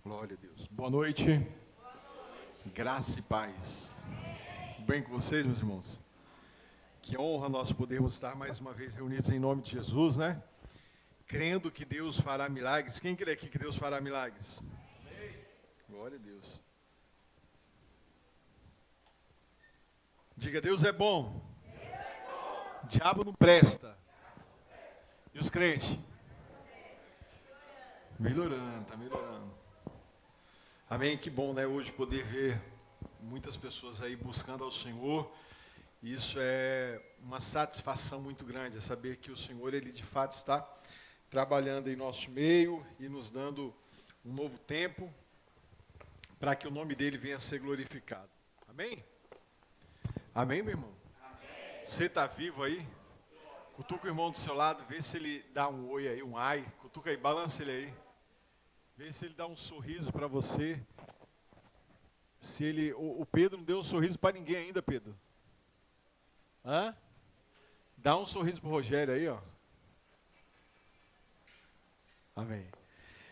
Glória a Deus. Boa noite. Graça e paz. Bem com vocês, meus irmãos? Que honra nós podermos estar mais uma vez reunidos em nome de Jesus, né? Crendo que Deus fará milagres. Quem crê aqui que Deus fará milagres? Glória a Deus. Diga, Deus é bom. Diabo não presta. E os crentes? Melhorando, está melhorando. Amém, que bom, né, hoje poder ver muitas pessoas aí buscando ao Senhor. Isso é uma satisfação muito grande, é saber que o Senhor, Ele de fato está trabalhando em nosso meio e nos dando um novo tempo para que o nome dEle venha a ser glorificado. Amém? Amém, meu irmão? Amém. Você está vivo aí? Cutuca o irmão do seu lado, vê se ele dá um oi aí, um ai. Cutuca aí, balança ele aí. Vê se ele dá um sorriso para você. Se ele, o Pedro não deu um sorriso para ninguém ainda, Pedro. Hã? Dá um sorriso para o Rogério aí, ó. Amém.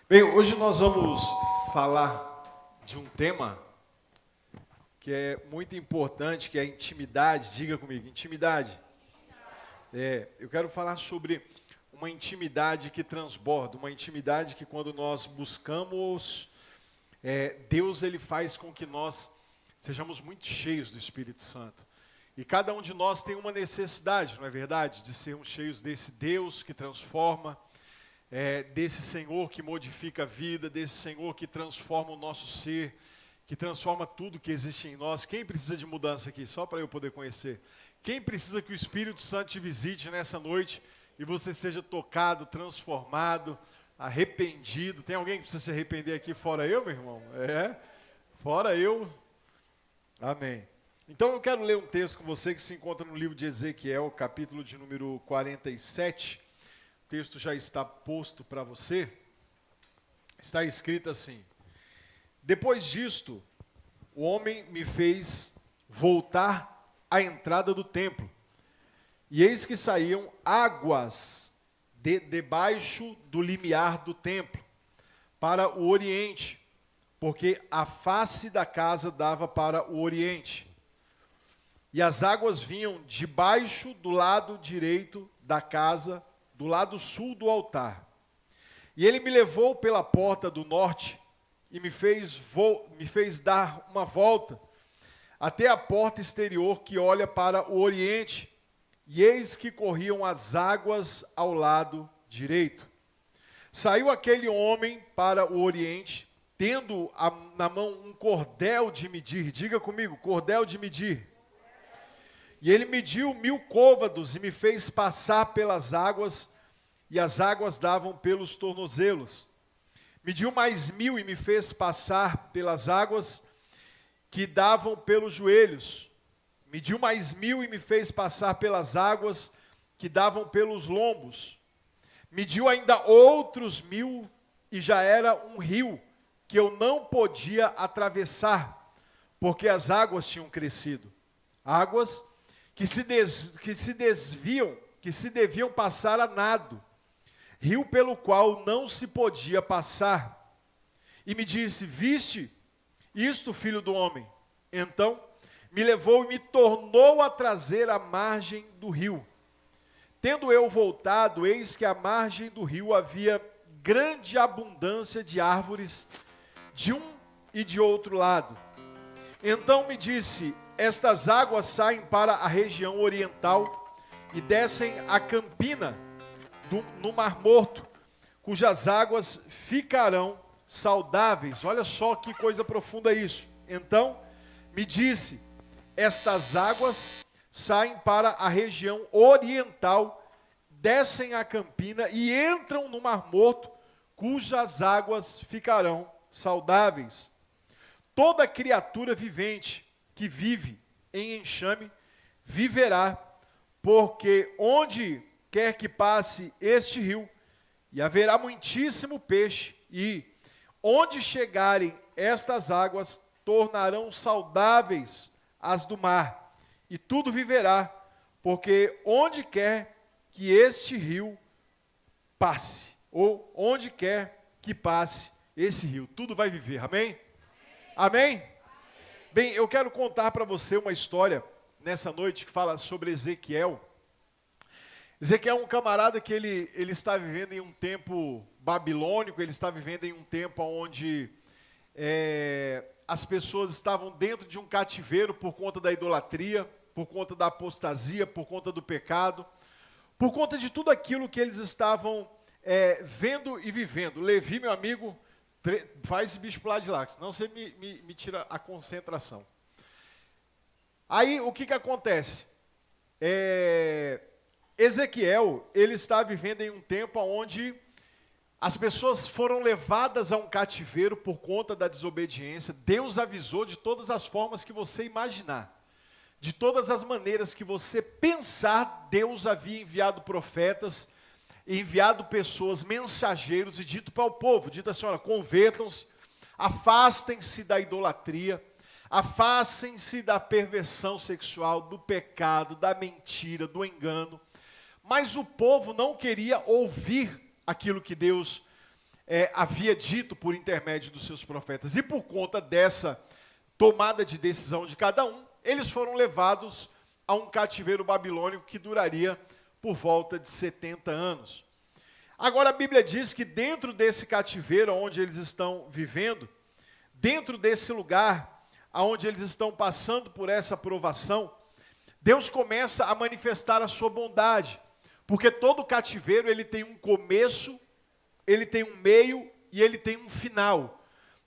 Bem, hoje nós vamos falar de um tema que é muito importante, que é a intimidade. Diga comigo, intimidade. Eu quero falar sobre uma intimidade que transborda, uma intimidade que quando nós buscamos, Deus ele faz com que nós sejamos muito cheios do Espírito Santo. E cada um de nós tem uma necessidade, não é verdade? De sermos cheios desse Deus que transforma, desse Senhor que modifica a vida, desse Senhor que transforma o nosso ser, que transforma tudo que existe em nós. Quem precisa de mudança aqui? Só para eu poder conhecer. Quem precisa que o Espírito Santo te visite nessa noite e você seja tocado, transformado, arrependido? Tem alguém que precisa se arrepender aqui fora eu, meu irmão? Fora eu. Amém. Então eu quero ler um texto com você que se encontra no livro de Ezequiel, capítulo de número 47. O texto já está posto para você. Está escrito assim: depois disto, o homem me fez voltar à entrada do templo, e eis que saíam águas debaixo do limiar do templo, para o oriente, porque a face da casa dava para o oriente. E as águas vinham debaixo do lado direito da casa, do lado sul do altar. E ele me levou pela porta do norte, e me fez dar uma volta até a porta exterior que olha para o oriente, e eis que corriam as águas ao lado direito. Saiu aquele homem para o oriente, tendo na mão um cordel de medir. Diga comigo, cordel de medir. E ele mediu 1000 côvados e me fez passar pelas águas, e as águas davam pelos tornozelos. Mediu mais 1000 e me fez passar pelas águas que davam pelos joelhos. Mediu mais 1000 e me fez passar pelas águas que davam pelos lombos. Mediu ainda outros 1000 e já era um rio que eu não podia atravessar, porque as águas tinham crescido. Águas que se deviam passar a nado. Rio pelo qual não se podia passar. E me disse: viste isto, filho do homem? Então me levou e me tornou a trazer à margem do rio. Tendo eu voltado, eis que à margem do rio havia grande abundância de árvores, de um e de outro lado. Então me disse: estas águas saem para a região oriental e descem a campina no Mar Morto, cujas águas ficarão saudáveis. Olha só que coisa profunda isso. Então me disse: estas águas saem para a região oriental, descem a campina e entram no Mar Morto, cujas águas ficarão saudáveis. Toda criatura vivente que vive em enxame viverá, porque onde quer que passe este rio, e haverá muitíssimo peixe, e onde chegarem estas águas, tornarão saudáveis as do mar, e tudo viverá, porque onde quer que este rio passe, ou onde quer que passe esse rio, tudo vai viver, amém? Amém? Bem, eu quero contar para você uma história nessa noite que fala sobre Ezequiel. Ezequiel é um camarada que ele está vivendo em um tempo babilônico, ele está vivendo em um tempo onde as pessoas estavam dentro de um cativeiro por conta da idolatria, por conta da apostasia, por conta do pecado, por conta de tudo aquilo que eles estavam vendo e vivendo. Levi, meu amigo, faz esse bicho pular de lá, senão você me tira a concentração. Aí, o que acontece? Ezequiel, ele está vivendo em um tempo onde as pessoas foram levadas a um cativeiro por conta da desobediência. Deus avisou de todas as formas que você imaginar. De todas as maneiras que você pensar, Deus havia enviado profetas, enviado pessoas, mensageiros e dito para o povo, dito assim, olha, convertam-se, afastem-se da idolatria, afastem-se da perversão sexual, do pecado, da mentira, do engano. Mas o povo não queria ouvir aquilo que Deus havia dito por intermédio dos seus profetas. E por conta dessa tomada de decisão de cada um, eles foram levados a um cativeiro babilônico que duraria por volta de 70 anos. Agora a Bíblia diz que dentro desse cativeiro onde eles estão vivendo, dentro desse lugar onde eles estão passando por essa provação, Deus começa a manifestar a sua bondade, porque todo cativeiro ele tem um começo, ele tem um meio e ele tem um final.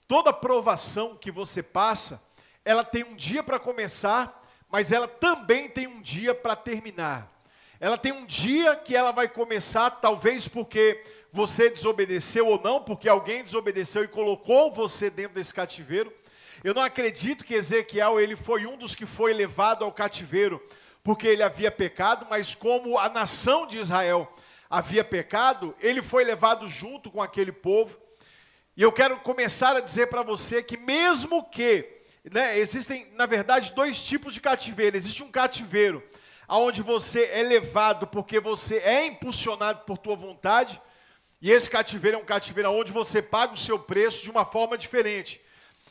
Toda provação que você passa, ela tem um dia para começar, mas ela também tem um dia para terminar. Ela tem um dia que ela vai começar, talvez porque você desobedeceu ou não, porque alguém desobedeceu e colocou você dentro desse cativeiro. Eu não acredito que Ezequiel ele foi um dos que foi levado ao cativeiro porque ele havia pecado, mas como a nação de Israel havia pecado, ele foi levado junto com aquele povo. E eu quero começar a dizer para você que mesmo que existem, na verdade, dois tipos de cativeiro. Existe um cativeiro onde você é levado porque você é impulsionado por tua vontade, e esse cativeiro é um cativeiro onde você paga o seu preço de uma forma diferente.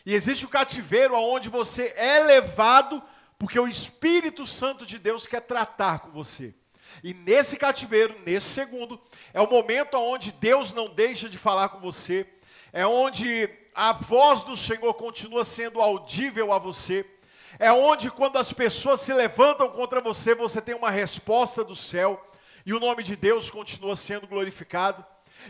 E existe o cativeiro onde você é levado porque o Espírito Santo de Deus quer tratar com você. E nesse cativeiro, nesse segundo, é o momento onde Deus não deixa de falar com você, é onde a voz do Senhor continua sendo audível a você. É onde quando as pessoas se levantam contra você, você tem uma resposta do céu. E o nome de Deus continua sendo glorificado.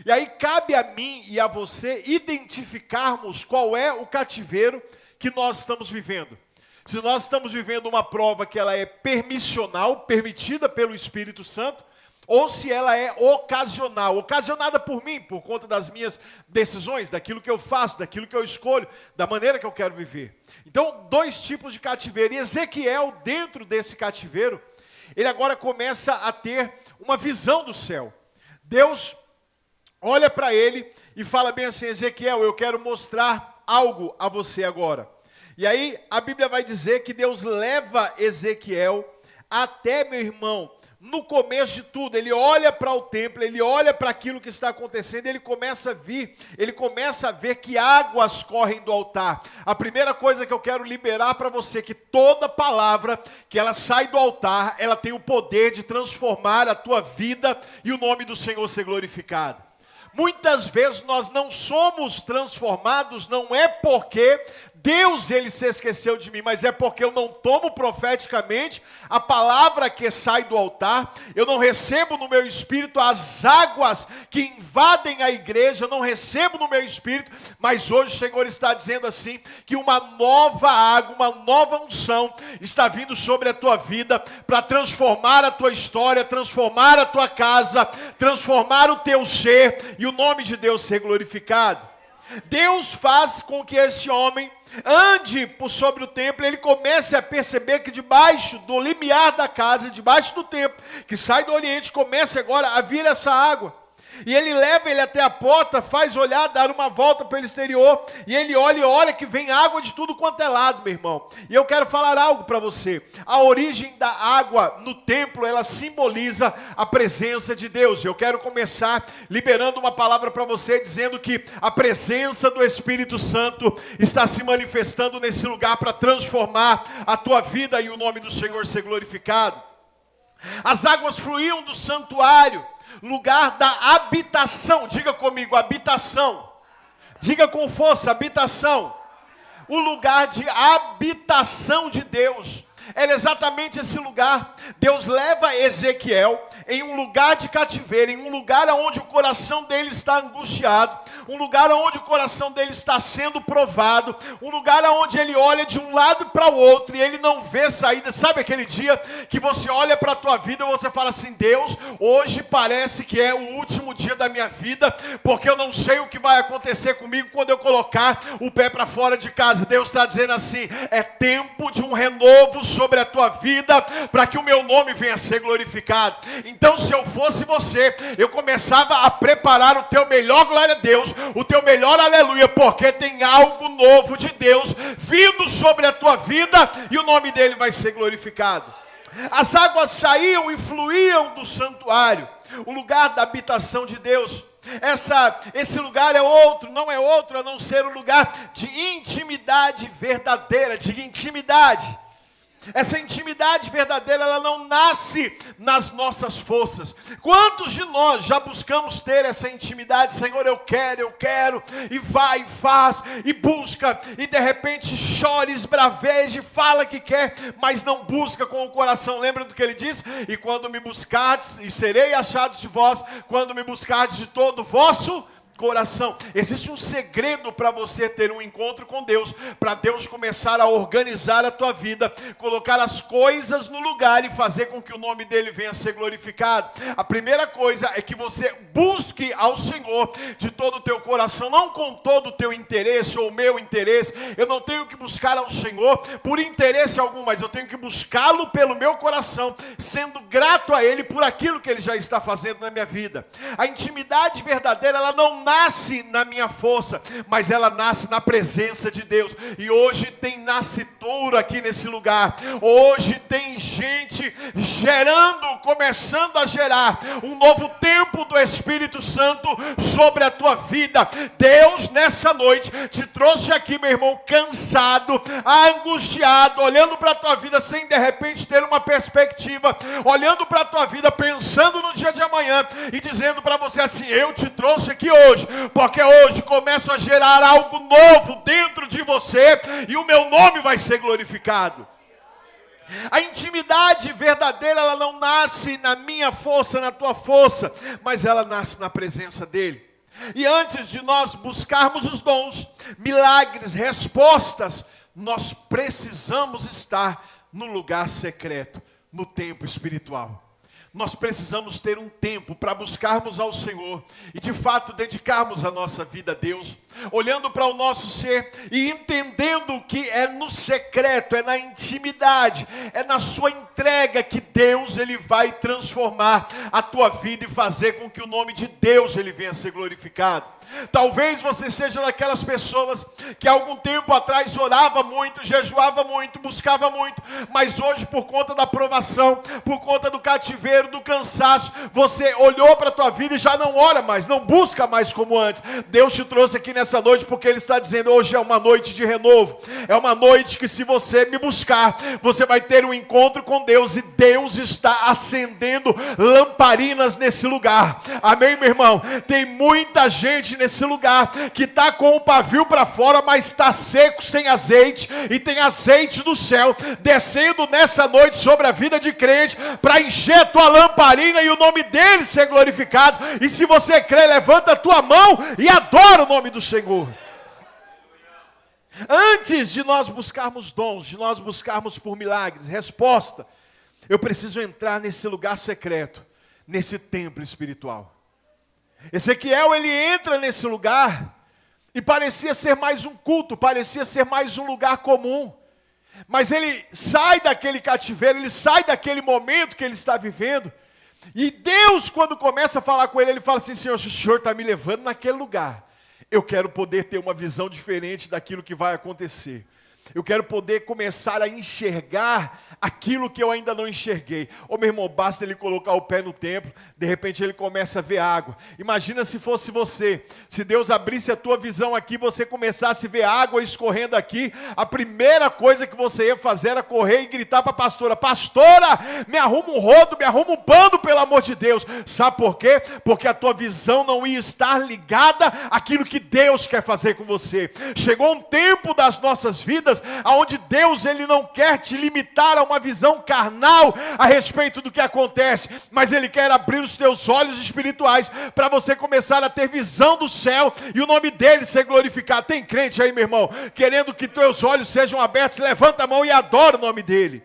E aí cabe a mim e a você identificarmos qual é o cativeiro que nós estamos vivendo. Se nós estamos vivendo uma prova que ela é permissional, permitida pelo Espírito Santo, ou se ela é ocasional, ocasionada por mim, por conta das minhas decisões, daquilo que eu faço, daquilo que eu escolho, da maneira que eu quero viver. Então, dois tipos de cativeiro. E Ezequiel, dentro desse cativeiro, ele agora começa a ter uma visão do céu. Deus olha para ele e fala bem assim, Ezequiel, eu quero mostrar algo a você agora. E aí, a Bíblia vai dizer que Deus leva Ezequiel até, meu irmão, no começo de tudo, ele olha para o templo, ele olha para aquilo que está acontecendo, ele começa a ver que águas correm do altar. A primeira coisa que eu quero liberar para você, que toda palavra que ela sai do altar, ela tem o poder de transformar a tua vida e o nome do Senhor ser glorificado. Muitas vezes nós não somos transformados, não é porque Deus ele se esqueceu de mim, mas é porque eu não tomo profeticamente a palavra que sai do altar, eu não recebo no meu espírito as águas que invadem a igreja, eu não recebo no meu espírito, mas hoje o Senhor está dizendo assim, que uma nova água, uma nova unção está vindo sobre a tua vida, para transformar a tua história, transformar a tua casa, transformar o teu ser, e o nome de Deus ser glorificado. Deus faz com que esse homem ande por sobre o templo, ele comece a perceber que debaixo do limiar da casa, debaixo do templo, que sai do oriente, começa agora a vir essa água. E ele leva ele até a porta, faz olhar, dar uma volta pelo exterior, e ele olha e olha que vem água de tudo quanto é lado, meu irmão. E eu quero falar algo para você. A origem da água no templo, ela simboliza a presença de Deus. Eu quero começar liberando uma palavra para você, dizendo que a presença do Espírito Santo está se manifestando nesse lugar para transformar a tua vida e o nome do Senhor ser glorificado. As águas fluíam do santuário, lugar da habitação. Diga comigo, habitação. Diga com força, habitação. O lugar de habitação de Deus. Era exatamente esse lugar. Deus leva Ezequiel em um lugar de cativeiro, em um lugar onde o coração dele está angustiado, um lugar onde o coração dele está sendo provado, um lugar onde ele olha de um lado para o outro e ele não vê saída. Sabe aquele dia que você olha para a tua vida e você fala assim: Deus, hoje parece que é o último dia da minha vida, porque eu não sei o que vai acontecer comigo quando eu colocar o pé para fora de casa. Deus está dizendo assim: é tempo de um renovo sobre a tua vida, para que o meu nome venha a ser glorificado. Então, se eu fosse você, eu começava a preparar o teu melhor, glória a Deus, o teu melhor aleluia, porque tem algo novo de Deus vindo sobre a tua vida, e o nome dele vai ser glorificado. As águas saíam e fluíam do santuário, o lugar da habitação de Deus. Esse lugar não é outro a não ser um lugar de intimidade verdadeira, de intimidade. Essa intimidade verdadeira, ela não nasce nas nossas forças. Quantos de nós já buscamos ter essa intimidade? Senhor, eu quero, e vai, e faz, e busca, e de repente chora, esbraveja, e fala que quer, mas não busca com o coração. Lembra do que ele diz? E quando me buscardes, e serei achados de vós, quando me buscardes de todo o vosso coração. Existe um segredo para você ter um encontro com Deus, para Deus começar a organizar a tua vida, colocar as coisas no lugar e fazer com que o nome dele venha a ser glorificado. A primeira coisa é que você busque ao Senhor de todo o teu coração, não com todo o teu interesse ou o meu interesse. Eu não tenho que buscar ao Senhor por interesse algum, mas eu tenho que buscá-lo pelo meu coração, sendo grato a ele por aquilo que ele já está fazendo na minha vida. A intimidade verdadeira, ela não nasce na minha força, mas ela nasce na presença de Deus. E hoje tem nascituro aqui nesse lugar. Hoje tem gente gerando, começando a gerar um novo tempo do Espírito Santo sobre a tua vida. Deus nessa noite te trouxe aqui, meu irmão, cansado, angustiado, olhando para a tua vida sem de repente ter uma perspectiva, olhando para a tua vida pensando no dia de amanhã e dizendo para você assim: eu te trouxe aqui hoje, porque hoje começo a gerar algo novo dentro de você e o meu nome vai ser glorificado. A intimidade verdadeira, ela não nasce na minha força, na tua força, mas ela nasce na presença dele. E antes de nós buscarmos os dons, milagres, respostas, nós precisamos estar no lugar secreto, no tempo espiritual. Nós precisamos ter um tempo para buscarmos ao Senhor e de fato dedicarmos a nossa vida a Deus, olhando para o nosso ser e entendendo que é no secreto, é na intimidade, é na sua entrega que Deus ele vai transformar a tua vida e fazer com que o nome de Deus ele venha a ser glorificado. Talvez você seja daquelas pessoas que há algum tempo atrás orava muito, jejuava muito, buscava muito, mas hoje por conta da provação, por conta do cativeiro, do cansaço, você olhou para a tua vida e já não ora mais, não busca mais como antes. Deus te trouxe aqui nessa noite porque Ele está dizendo: hoje é uma noite de renovo, é uma noite que se você me buscar, você vai ter um encontro com Deus, e Deus está acendendo lamparinas nesse lugar. Amém, meu irmão? Tem muita gente nesse lugar que está com o pavio para fora, mas está seco, sem azeite, e tem azeite do céu descendo nessa noite sobre a vida de crente para encher a tua lamparina e o nome dele ser glorificado. E se você crê, levanta a tua mão e adora o nome do Senhor. Antes de nós buscarmos dons, de nós buscarmos por milagres, resposta, eu preciso entrar nesse lugar secreto, nesse templo espiritual. Ezequiel, ele entra nesse lugar e parecia ser mais um culto, parecia ser mais um lugar comum. Mas ele sai daquele cativeiro, ele sai daquele momento que ele está vivendo, E Deus, quando começa a falar com ele, ele fala assim: Senhor, se o Senhor está me levando naquele lugar, eu quero poder ter uma visão diferente daquilo que vai acontecer. Eu quero poder começar a enxergar aquilo que eu ainda não enxerguei. Ô meu irmão, basta ele colocar o pé no templo, de repente ele começa a ver água. Imagina se fosse você, se Deus abrisse a tua visão aqui, você começasse a ver água escorrendo aqui, a primeira coisa que você ia fazer era correr e gritar para a pastora: pastora, me arruma um rodo, me arruma um pano, pelo amor de Deus. Sabe por quê? Porque a tua visão não ia estar ligada àquilo que Deus quer fazer com você. Chegou um tempo das nossas vidas aonde Deus, ele não quer te limitar a uma visão carnal a respeito do que acontece, mas ele quer abrir os teus olhos espirituais para você começar a ter visão do céu e o nome dele ser glorificado. Tem crente aí, meu irmão, querendo que teus olhos sejam abertos? Levanta a mão e adora o nome dele.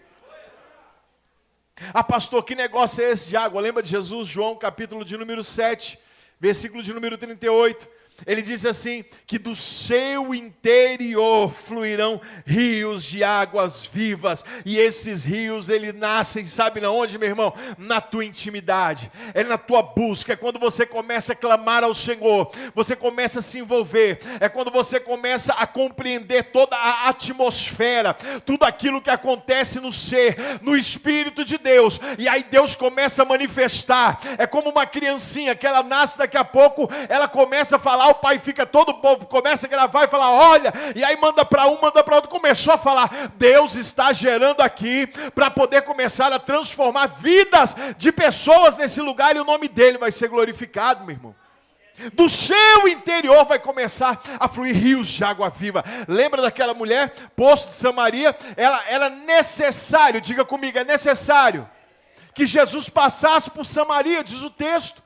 Ah, pastor, que negócio é esse de água? Lembra de Jesus? João capítulo de número 7, versículo de número 38. Ele diz assim, que do seu interior fluirão rios de águas vivas. E esses rios, eles nascem, sabe na onde, meu irmão? Na tua intimidade, é na tua busca, é quando você começa a clamar ao Senhor, você começa a se envolver, é quando você começa a compreender toda a atmosfera, tudo aquilo que acontece no ser, no Espírito de Deus, e aí Deus começa a manifestar. É como uma criancinha, que ela nasce, daqui a pouco ela começa a falar, o pai fica todo, o povo começa a gravar e falar, olha, e aí manda para um, manda para outro, começou a falar. Deus está gerando aqui, para poder começar a transformar vidas de pessoas nesse lugar, e o nome dele vai ser glorificado, meu irmão. Do seu interior vai começar a fluir rios de água viva. Lembra daquela mulher, poço de Samaria? Era necessário, diga comigo, é necessário que Jesus passasse por Samaria, diz o texto.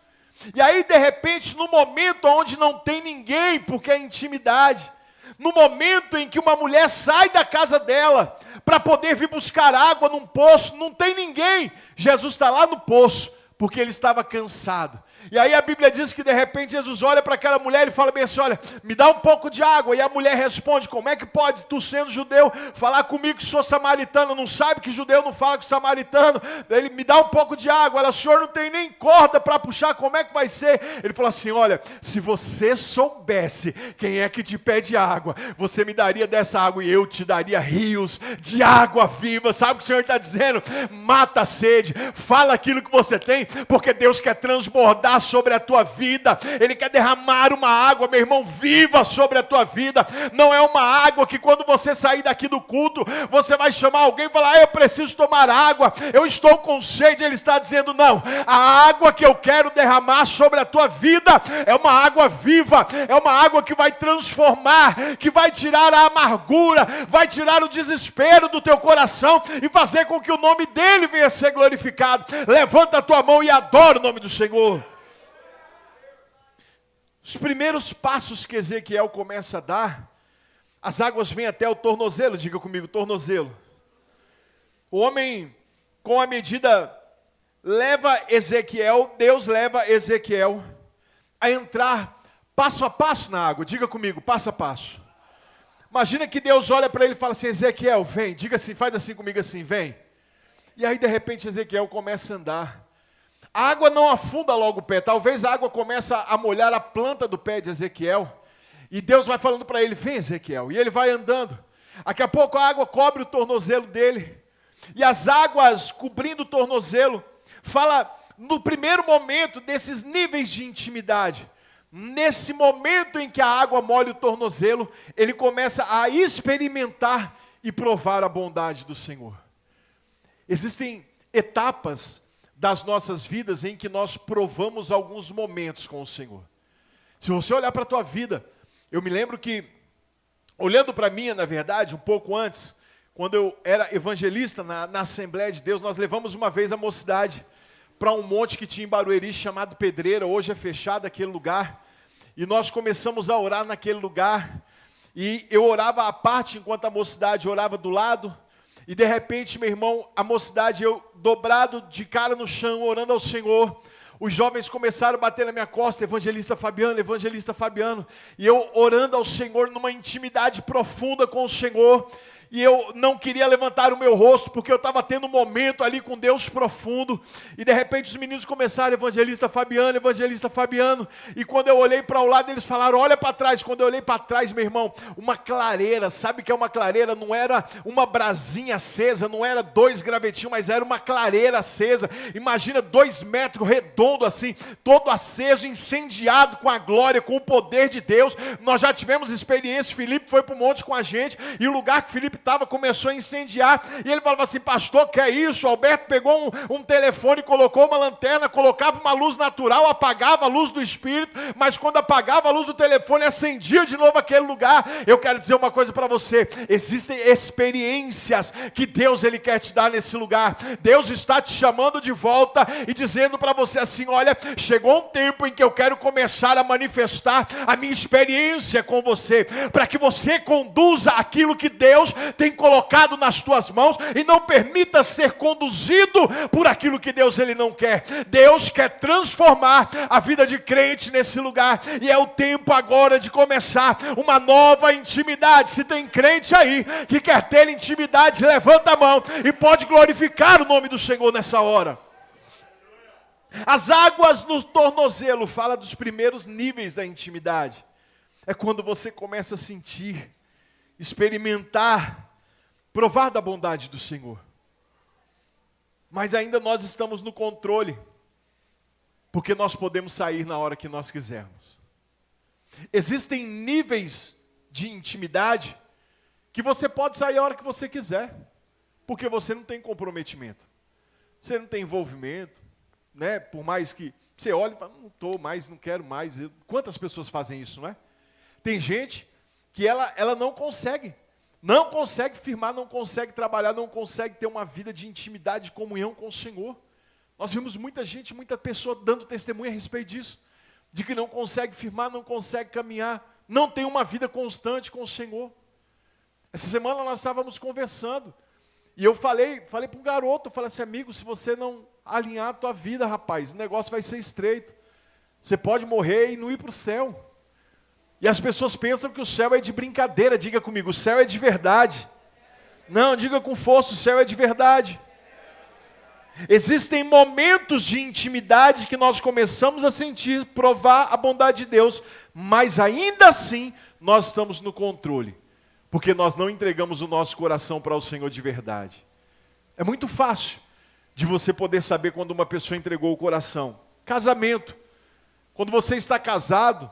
E aí, de repente, no momento onde não tem ninguém, porque é intimidade, no momento em que uma mulher sai da casa dela para poder vir buscar água num poço, não tem ninguém, Jesus está lá no poço, porque ele estava cansado. E aí a Bíblia diz que de repente Jesus olha para aquela mulher e fala bem assim, olha, me dá um pouco de água. E a mulher responde, como é que pode tu sendo judeu falar comigo que sou samaritano? Não sabe que judeu não fala com samaritano? Ele, me dá um pouco de água. Ela, o senhor não tem nem corda para puxar, como é que vai ser? Ele falou assim, olha, se você soubesse quem é que te pede água, você me daria dessa água e eu te daria rios de água viva. Sabe o que o Senhor está dizendo? Mata a sede, fala aquilo que você tem, porque Deus quer transbordar sobre a tua vida. Ele quer derramar uma água, meu irmão, viva sobre a tua vida. Não é uma água que quando você sair daqui do culto, você vai chamar alguém e falar, eu preciso tomar água, eu estou com sede. Ele está dizendo, não, a água que eu quero derramar sobre a tua vida é uma água viva, é uma água que vai transformar, que vai tirar a amargura, vai tirar o desespero do teu coração e fazer com que o nome dele venha a ser glorificado. Levanta a tua mão e adora o nome do Senhor. Os primeiros passos que Ezequiel começa a dar, as águas vêm até o tornozelo, diga comigo, tornozelo. O homem, com a medida, leva Ezequiel, Deus leva Ezequiel a entrar passo a passo na água, diga comigo, passo a passo. Imagina que Deus olha para ele e fala assim, Ezequiel, vem, diga assim, faz assim comigo assim, vem. E aí de repente Ezequiel começa a andar. A água não afunda logo o pé, talvez a água comece a molhar a planta do pé de Ezequiel, e Deus vai falando para ele, vem Ezequiel, e ele vai andando, daqui a pouco a água cobre o tornozelo dele, e as águas cobrindo o tornozelo, fala no primeiro momento desses níveis de intimidade, nesse momento em que a água molha o tornozelo, ele começa a experimentar e provar a bondade do Senhor. Existem etapas das nossas vidas em que nós provamos alguns momentos com o Senhor. Se você olhar para a tua vida, eu me lembro que, olhando para mim, na verdade, um pouco antes, quando eu era evangelista na Assembleia de Deus, nós levamos uma vez a mocidade para um monte que tinha em Barueri chamado Pedreira, hoje é fechado aquele lugar, e nós começamos a orar naquele lugar, e eu orava à parte enquanto a mocidade orava do lado. E de repente, meu irmão, a mocidade, eu dobrado de cara no chão, orando ao Senhor. Os jovens começaram a bater na minha costa, evangelista Fabiano. E eu orando ao Senhor numa intimidade profunda com o Senhor. e eu não queria levantar o meu rosto, porque eu estava tendo um momento ali com Deus profundo, e de repente os meninos começaram, evangelista Fabiano, e quando eu olhei para o lado, eles falaram, olha para trás. Quando eu olhei para trás, meu irmão, uma clareira, sabe o que é uma clareira? Não era uma brasinha acesa, não era 2 gravetinhos, mas era uma clareira acesa. Imagina 2 metros, redondo assim, todo aceso, incendiado com a glória, com o poder de Deus. Nós já tivemos experiência, Felipe foi para o monte com a gente, e o lugar que Felipe estava começou a incendiar, e ele falava assim, pastor, que é isso? O Alberto pegou um telefone, colocou uma lanterna, colocava uma luz natural, apagava a luz do Espírito, mas quando apagava a luz do telefone, acendia de novo aquele lugar. Eu quero dizer uma coisa para você, existem experiências que Deus Ele quer te dar nesse lugar. Deus está te chamando de volta e dizendo para você assim, olha, chegou um tempo em que eu quero começar a manifestar a minha experiência com você, para que você conduza aquilo que Deus tem colocado nas tuas mãos, e não permita ser conduzido por aquilo que Deus Ele não quer. Deus quer transformar a vida de crente nesse lugar, e é o tempo agora de começar uma nova intimidade. Se tem crente aí que quer ter intimidade, levanta a mão e pode glorificar o nome do Senhor nessa hora. As águas no tornozelo fala dos primeiros níveis da intimidade. É quando você começa a sentir, experimentar, provar da bondade do Senhor. Mas ainda nós estamos no controle, porque nós podemos sair na hora que nós quisermos. Existem níveis de intimidade que você pode sair a hora que você quiser, porque você não tem comprometimento, você não tem envolvimento, né? Por mais que você olhe e fale, não estou mais, não quero mais. Quantas pessoas fazem isso, não é? Tem gente que ela não consegue firmar, não consegue trabalhar, não consegue ter uma vida de intimidade, de comunhão com o Senhor. Nós vimos muita gente, muita pessoa dando testemunho a respeito disso, de que não consegue firmar, não consegue caminhar, não tem uma vida constante com o Senhor. Essa semana nós estávamos conversando, e eu falei para um garoto, eu falei assim, amigo, se você não alinhar a tua vida, rapaz, o negócio vai ser estreito. Você pode morrer e não ir para o céu. E as pessoas pensam que o céu é de brincadeira. Diga comigo, o céu é de verdade. Não, diga com força, o céu é de verdade. Existem momentos de intimidade que nós começamos a sentir, provar a bondade de Deus, mas ainda assim nós estamos no controle, porque nós não entregamos o nosso coração para o Senhor de verdade. É muito fácil de você poder saber quando uma pessoa entregou o coração. Casamento. Quando você está casado,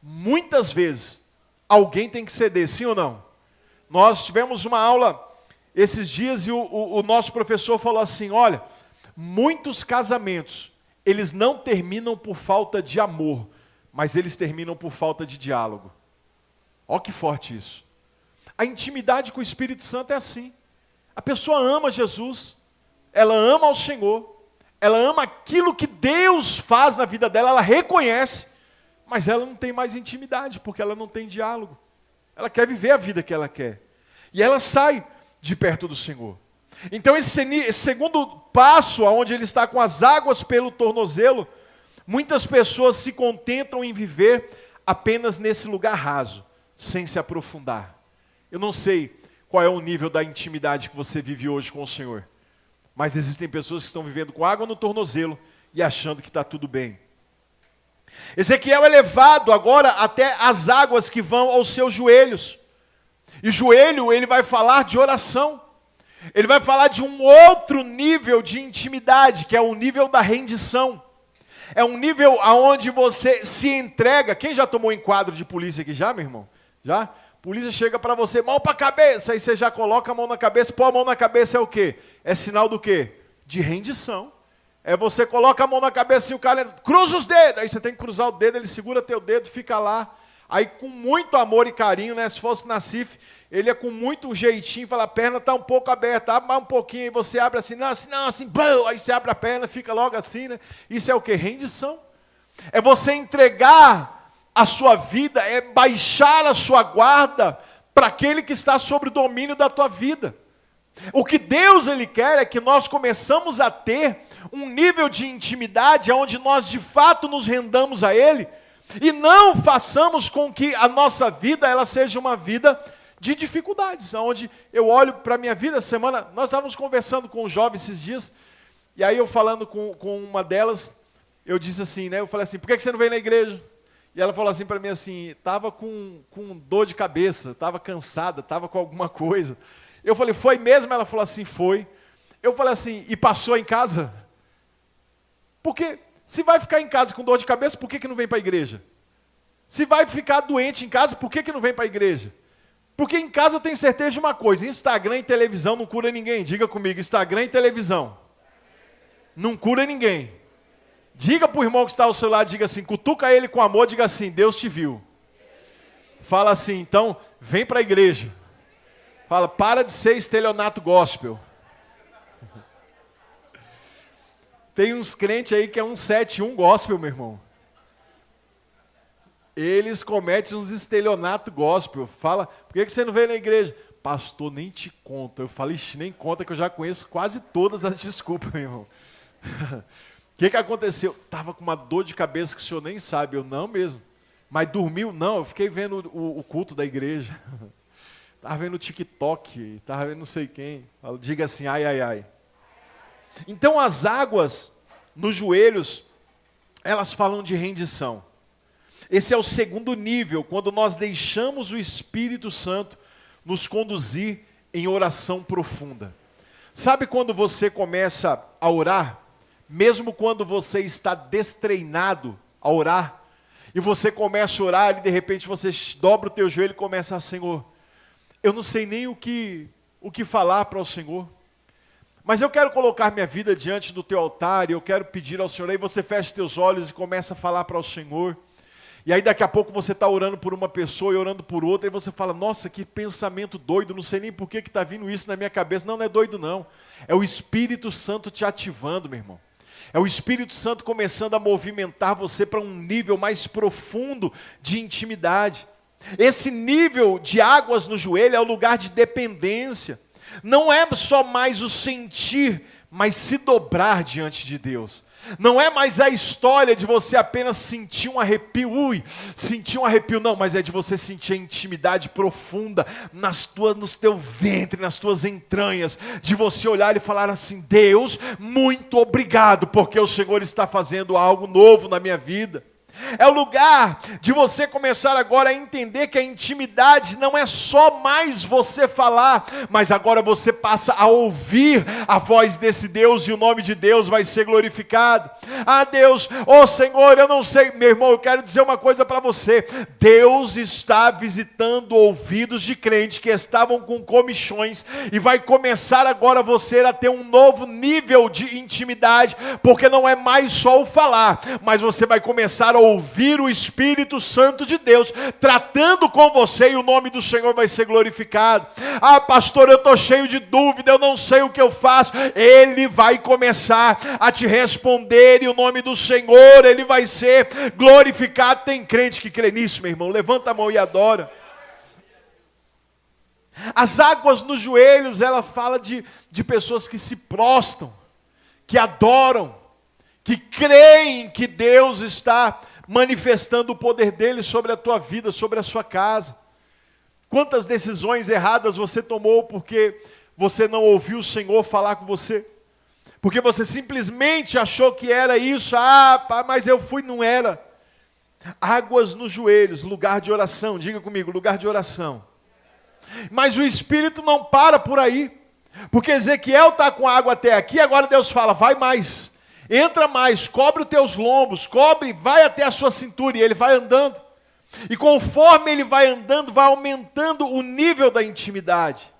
muitas vezes alguém tem que ceder, sim ou não? Nós tivemos uma aula esses dias e o nosso professor falou assim, olha, muitos casamentos, eles não terminam por falta de amor, mas eles terminam por falta de diálogo. Olha que forte isso. A intimidade com o Espírito Santo é assim. A pessoa ama Jesus, ela ama ao Senhor, ela ama aquilo que Deus faz na vida dela, ela reconhece, mas ela não tem mais intimidade, porque ela não tem diálogo. Ela quer viver a vida que ela quer. E ela sai de perto do Senhor. Então esse segundo passo, onde ele está com as águas pelo tornozelo, muitas pessoas se contentam em viver apenas nesse lugar raso, sem se aprofundar. Eu não sei qual é o nível da intimidade que você vive hoje com o Senhor, mas existem pessoas que estão vivendo com água no tornozelo e achando que está tudo bem. Ezequiel é levado agora até as águas que vão aos seus joelhos. E joelho, ele vai falar de oração. Ele vai falar de um outro nível de intimidade, que é o nível da rendição. É um nível onde você se entrega. Quem já tomou enquadro de polícia aqui já, meu irmão? Já? Polícia chega para você, mão para a cabeça, aí você já coloca a mão na cabeça. Pô, a mão na cabeça é o quê? É sinal do quê? De rendição. É você coloca a mão na cabeça e o cara cruza os dedos. Aí você tem que cruzar o dedo, ele segura teu dedo, fica lá. Aí com muito amor e carinho, né? Se fosse na CIF, ele é com muito jeitinho, fala, a perna está um pouco aberta, abre mais um pouquinho, aí você abre assim, bum, aí você abre a perna, fica logo assim, né? Isso é o quê? Rendição. É você entregar a sua vida, é baixar a sua guarda para aquele que está sobre o domínio da tua vida. O que Deus ele quer é que nós começamos a ter um nível de intimidade onde nós de fato nos rendamos a Ele e não façamos com que a nossa vida ela seja uma vida de dificuldades, onde eu olho para a minha vida. Semana, nós estávamos conversando com um jovem esses dias, e aí eu falando com uma delas, eu disse assim, né? Eu falei assim, por que você não veio na igreja? E ela falou assim para mim assim, estava com dor de cabeça, estava cansada, estava com alguma coisa. Eu falei, foi mesmo? Ela falou assim, foi. Eu falei assim, e passou em casa? Porque se vai ficar em casa com dor de cabeça, por que não vem para a igreja? Se vai ficar doente em casa, por que não vem para a igreja? Porque em casa eu tenho certeza de uma coisa, Instagram e televisão não cura ninguém. Diga comigo, Instagram e televisão não cura ninguém. Diga para o irmão que está ao seu lado, diga assim, cutuca ele com amor, diga assim, Deus te viu. Fala assim, então, vem para a igreja. Fala, para de ser estelionato gospel. Tem uns crentes aí que é 171 gospel, meu irmão. Eles cometem uns estelionato gospel. Fala, por que você não veio na igreja? Pastor, nem te conta. Eu falei, nem conta que eu já conheço quase todas as desculpas, meu irmão. O que aconteceu? Estava com uma dor de cabeça que o senhor nem sabe. Eu, não mesmo. Mas dormiu? Não, eu fiquei vendo o culto da igreja. Estava vendo o TikTok, estava vendo não sei quem. Diga assim, ai, ai, ai. Então as águas nos joelhos, elas falam de rendição. Esse é o segundo nível, quando nós deixamos o Espírito Santo nos conduzir em oração profunda. Sabe quando você começa a orar, mesmo quando você está destreinado a orar, e você começa a orar e de repente você dobra o teu joelho e começa a, Senhor, eu não sei nem o que falar para o Senhor, mas eu quero colocar minha vida diante do teu altar, e eu quero pedir ao Senhor, aí você fecha teus olhos e começa a falar para o Senhor, e aí daqui a pouco você está orando por uma pessoa e orando por outra, e você fala, nossa, que pensamento doido, não sei nem por que está vindo isso na minha cabeça. Não, não é doido não, é o Espírito Santo te ativando, meu irmão. É o Espírito Santo começando a movimentar você para um nível mais profundo de intimidade. Esse nível de águas no joelho é o lugar de dependência. Não é só mais o sentir, mas se dobrar diante de Deus. Não é mais a história de você apenas sentir um arrepio, sentir um arrepio, não, mas é de você sentir a intimidade profunda no teu ventre, nas tuas entranhas, de você olhar e falar assim, Deus, muito obrigado, porque o Senhor está fazendo algo novo na minha vida. É o lugar de você começar agora a entender que a intimidade não é só mais você falar, mas agora você passa a ouvir a voz desse Deus e o nome de Deus vai ser glorificado. Ah, Deus, oh Senhor, eu não sei, meu irmão, eu quero dizer uma coisa para você. Deus está visitando ouvidos de crentes que estavam com comichões e vai começar agora você a ter um novo nível de intimidade, porque não é mais só o falar, mas você vai começar a ouvir o Espírito Santo de Deus tratando com você e o nome do Senhor vai ser glorificado. Ah, pastor, eu estou cheio de dúvida, eu não sei o que eu faço. Ele vai começar a te responder e o nome do Senhor, ele vai ser glorificado. Tem crente que crê nisso, meu irmão? Levanta a mão e adora. As águas nos joelhos, ela fala de pessoas que se prostam, que adoram, que creem que Deus está manifestando o poder dele sobre a tua vida, sobre a sua casa. Quantas decisões erradas você tomou porque você não ouviu o Senhor falar com você? Porque você simplesmente achou que era isso, mas eu fui, não era. Águas nos joelhos, lugar de oração, diga comigo, lugar de oração. Mas o Espírito não para por aí, porque Ezequiel está com água até aqui, agora Deus fala, vai mais. Entra mais, cobre os teus lombos, vai até a sua cintura, e ele vai andando. E conforme ele vai andando, vai aumentando o nível da intimidade.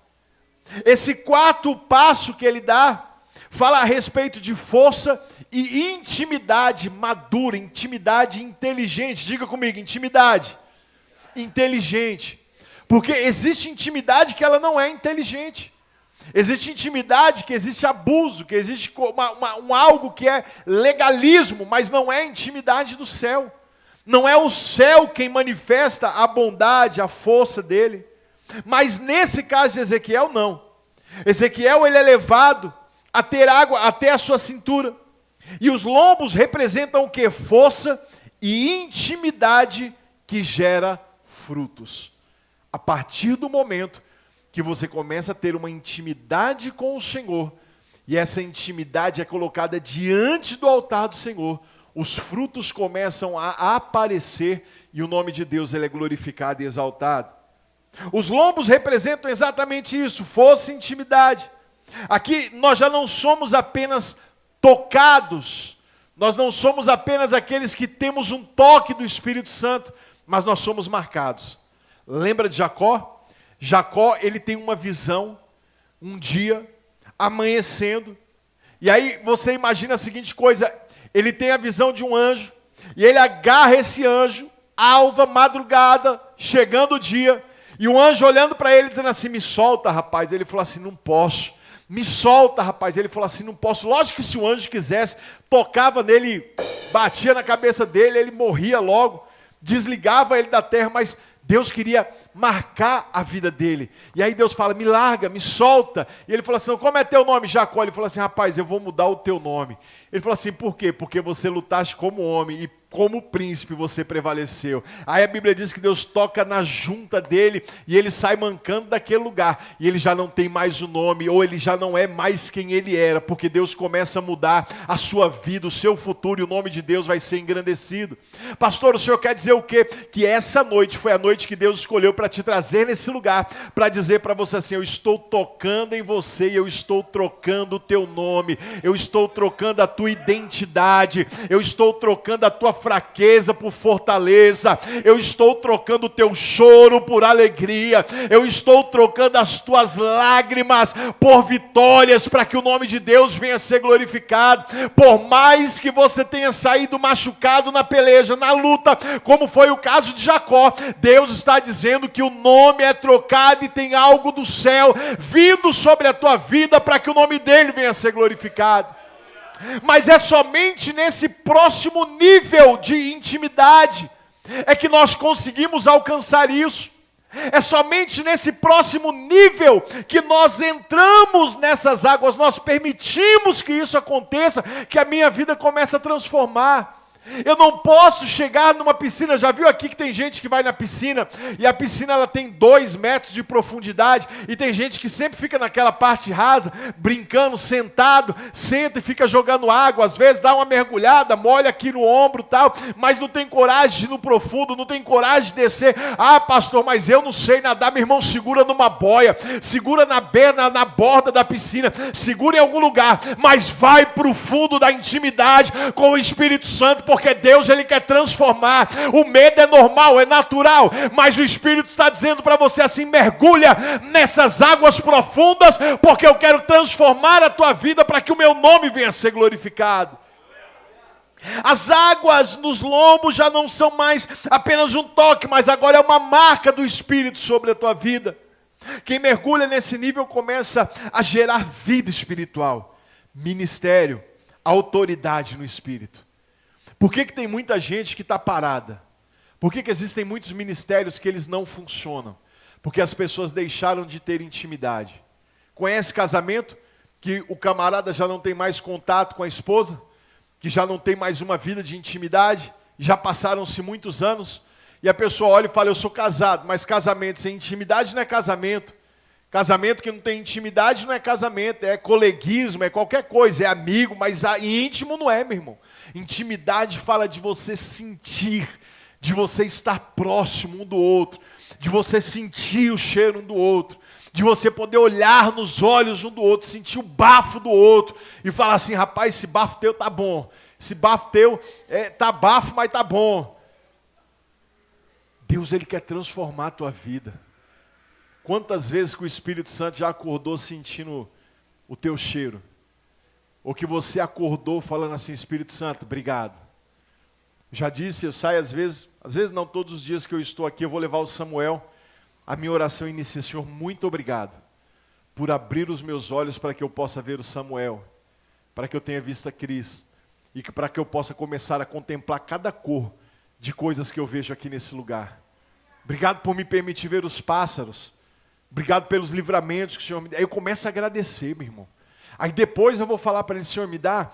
Esse quarto passo que ele dá, fala a respeito de força e intimidade madura, intimidade inteligente. Diga comigo, intimidade inteligente. Porque existe intimidade que ela não é inteligente. Existe intimidade, que existe abuso, que existe algo que é legalismo, mas não é intimidade do céu. Não é o céu quem manifesta a bondade, a força dele. Mas nesse caso de Ezequiel, não. Ezequiel, ele é levado a ter água até a sua cintura. E os lombos representam o quê? Força e intimidade que gera frutos. A partir do momento que você começa a ter uma intimidade com o Senhor, e essa intimidade é colocada diante do altar do Senhor, os frutos começam a aparecer e o nome de Deus ele é glorificado e exaltado. Os lombos representam exatamente isso, força e intimidade. Aqui nós já não somos apenas tocados, nós não somos apenas aqueles que temos um toque do Espírito Santo, mas nós somos marcados. Lembra de Jacó? Jacó, ele tem uma visão, um dia, amanhecendo, e aí você imagina a seguinte coisa, ele tem a visão de um anjo, e ele agarra esse anjo, alva, madrugada, chegando o dia, e o anjo olhando para ele, dizendo assim, me solta, rapaz. Ele falou assim, não posso. Me solta, rapaz. Ele falou assim, não posso. Lógico que se o anjo quisesse, tocava nele, batia na cabeça dele, ele morria logo, desligava ele da terra, mas Deus queria marcar a vida dele. E aí Deus fala, me larga, me solta. E ele falou assim, como é teu nome, Jacó? Ele falou assim, rapaz, eu vou mudar o teu nome. Ele falou assim, por quê? Porque você lutaste como homem e como príncipe você prevaleceu. Aí a Bíblia diz que Deus toca na junta dele e ele sai mancando daquele lugar. E ele já não tem mais o nome, ou ele já não é mais quem ele era, porque Deus começa a mudar a sua vida, o seu futuro, e o nome de Deus vai ser engrandecido. Pastor, o senhor quer dizer o quê? Que essa noite foi a noite que Deus escolheu para te trazer nesse lugar, para dizer para você assim, eu estou tocando em você e eu estou trocando o teu nome, eu estou trocando a tua identidade, eu estou trocando a tua fraqueza por fortaleza, eu estou trocando o teu choro por alegria, eu estou trocando as tuas lágrimas por vitórias, para que o nome de Deus venha a ser glorificado. Por mais que você tenha saído machucado na peleja, na luta, como foi o caso de Jacó, Deus está dizendo que o nome é trocado e tem algo do céu vindo sobre a tua vida, para que o nome dele venha a ser glorificado. Mas é somente nesse próximo nível de intimidade é que nós conseguimos alcançar isso. É somente nesse próximo nível que nós entramos nessas águas, nós permitimos que isso aconteça, que a minha vida começa a transformar. Eu não posso chegar numa piscina, já viu aqui que tem gente que vai na piscina, e a piscina ela tem 2 metros de profundidade, e tem gente que sempre fica naquela parte rasa, brincando, sentado, senta e fica jogando água, às vezes dá uma mergulhada, molha aqui no ombro e tal, mas não tem coragem de ir no profundo, não tem coragem de descer. Ah, pastor, mas eu não sei nadar. Meu irmão, segura numa boia, segura na borda da piscina, segura em algum lugar, mas vai para o fundo da intimidade com o Espírito Santo, porque Deus ele quer transformar. O medo é normal, é natural, mas o Espírito está dizendo para você assim, mergulha nessas águas profundas, porque eu quero transformar a tua vida para que o meu nome venha a ser glorificado. As águas nos lombos já não são mais apenas um toque, mas agora é uma marca do Espírito sobre a tua vida. Quem mergulha nesse nível começa a gerar vida espiritual, ministério, autoridade no Espírito. Por que tem muita gente que está parada? Por que existem muitos ministérios que eles não funcionam? Porque as pessoas deixaram de ter intimidade. Conhece casamento? Que o camarada já não tem mais contato com a esposa? Que já não tem mais uma vida de intimidade? Já passaram-se muitos anos? E a pessoa olha e fala, eu sou casado, mas casamento sem intimidade não é casamento. Casamento que não tem intimidade não é casamento, é coleguismo, é qualquer coisa, é amigo, mas íntimo não é, meu irmão. Intimidade fala de você sentir, de você estar próximo um do outro, de você sentir o cheiro um do outro, de você poder olhar nos olhos um do outro, sentir o bafo do outro e falar assim, rapaz, esse bafo teu tá bom, esse bafo teu tá bafo, mas tá bom. Deus ele quer transformar a tua vida. Quantas vezes que o Espírito Santo já acordou sentindo o teu cheiro? Ou que você acordou falando assim, Espírito Santo, obrigado. Já disse, eu saio às vezes não, todos os dias que eu estou aqui, eu vou levar o Samuel. A minha oração inicia, Senhor, muito obrigado por abrir os meus olhos para que eu possa ver o Samuel, para que eu tenha visto a Cris, e para que eu possa começar a contemplar cada cor de coisas que eu vejo aqui nesse lugar. Obrigado por me permitir ver os pássaros. Obrigado pelos livramentos que o Senhor me dá. Aí eu começo a agradecer, meu irmão. Aí depois eu vou falar para ele, Senhor, me dá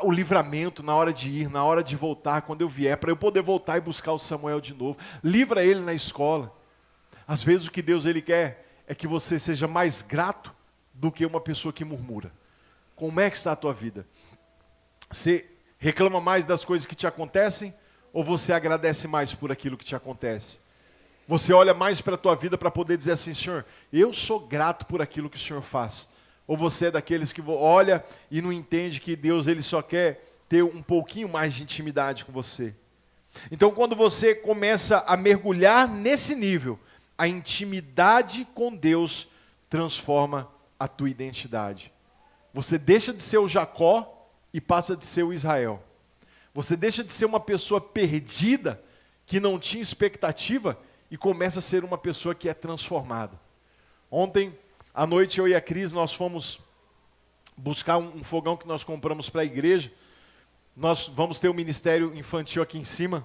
o livramento na hora de ir, na hora de voltar, quando eu vier, para eu poder voltar e buscar o Samuel de novo. Livra ele na escola. Às vezes o que Deus ele quer é que você seja mais grato do que uma pessoa que murmura. Como é que está a tua vida? Você reclama mais das coisas que te acontecem ou você agradece mais por aquilo que te acontece? Você olha mais para a tua vida para poder dizer assim, Senhor, eu sou grato por aquilo que o Senhor faz. Ou você é daqueles que olha e não entende que Deus ele só quer ter um pouquinho mais de intimidade com você. Então quando você começa a mergulhar nesse nível, a intimidade com Deus transforma a tua identidade. Você deixa de ser o Jacó e passa de ser o Israel. Você deixa de ser uma pessoa perdida, que não tinha expectativa, e começa a ser uma pessoa que é transformada. Ontem à noite eu e a Cris, nós fomos buscar um fogão que nós compramos para a igreja. Nós vamos ter um ministério infantil aqui em cima.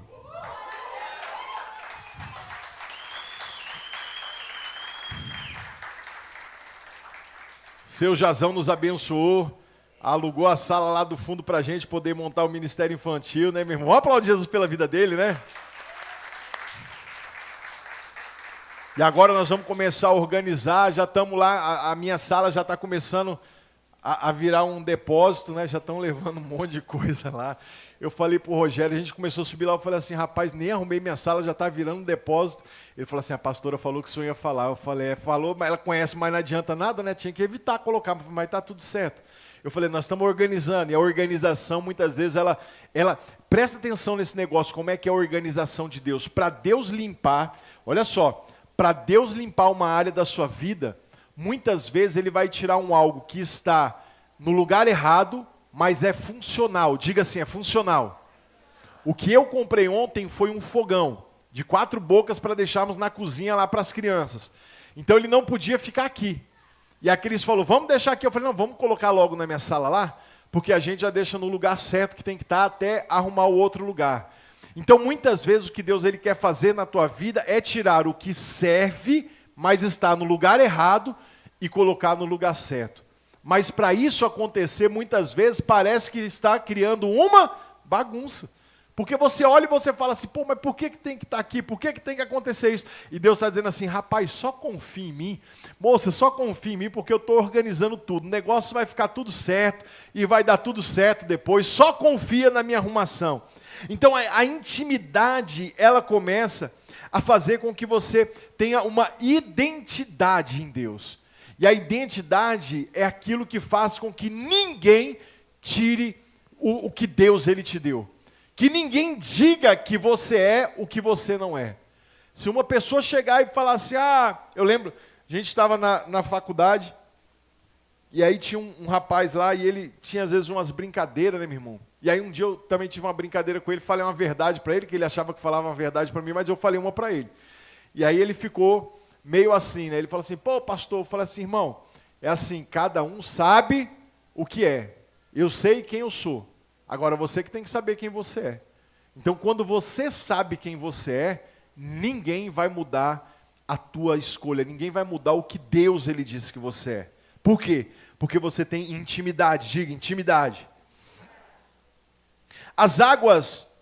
Seu Jazão nos abençoou, alugou a sala lá do fundo para a gente poder montar o ministério infantil, né, meu irmão? Vamos aplaudir Jesus pela vida dele, né? E agora nós vamos começar a organizar, já estamos lá, a minha sala já está começando a virar um depósito, né? Já estão levando um monte de coisa lá. Eu falei para o Rogério, a gente começou a subir lá, eu falei assim, rapaz, nem arrumei minha sala, já está virando um depósito. Ele falou assim, a pastora falou que o senhor ia falar. Eu falei, falou, mas ela conhece, mas não adianta nada, né? Tinha que evitar colocar, mas está tudo certo. Eu falei, nós estamos organizando, e a organização, muitas vezes, ela presta atenção nesse negócio, como é que é a organização de Deus. Para Deus limpar, olha só, para Deus limpar uma área da sua vida, muitas vezes Ele vai tirar algo que está no lugar errado, mas é funcional. Diga assim, é funcional. O que eu comprei ontem foi um fogão de 4 bocas para deixarmos na cozinha lá para as crianças. Então ele não podia ficar aqui. E a Cris falou, vamos deixar aqui. Eu falei, não, vamos colocar logo na minha sala lá, porque a gente já deixa no lugar certo que tem que estar até arrumar o outro lugar. Então muitas vezes o que Deus ele quer fazer na tua vida é tirar o que serve, mas está no lugar errado, e colocar no lugar certo. Mas para isso acontecer, muitas vezes parece que está criando uma bagunça. Porque você olha e você fala assim, pô, mas por que tem que estar aqui? Por que tem que acontecer isso? E Deus está dizendo assim, rapaz, só confia em mim. Moça, só confia em mim porque eu estou organizando tudo. O negócio vai ficar tudo certo e vai dar tudo certo depois. Só confia na minha arrumação. Então a intimidade, ela começa a fazer com que você tenha uma identidade em Deus. E a identidade é aquilo que faz com que ninguém tire o que Deus ele te deu. Que ninguém diga que você é o que você não é. Se uma pessoa chegar e falar assim, eu lembro, a gente estava na faculdade, e aí tinha um rapaz lá, e ele tinha às vezes umas brincadeiras, né, meu irmão? E aí um dia eu também tive uma brincadeira com ele, falei uma verdade para ele, que ele achava que falava uma verdade para mim, mas eu falei uma para ele. E aí ele ficou meio assim, né? Ele falou assim, pô, pastor, eu falei assim, irmão, é assim, cada um sabe o que é. Eu sei quem eu sou. Agora você que tem que saber quem você é. Então quando você sabe quem você é, ninguém vai mudar a tua escolha, ninguém vai mudar o que Deus ele disse que você é. Por quê? Porque você tem intimidade, diga, intimidade. As águas,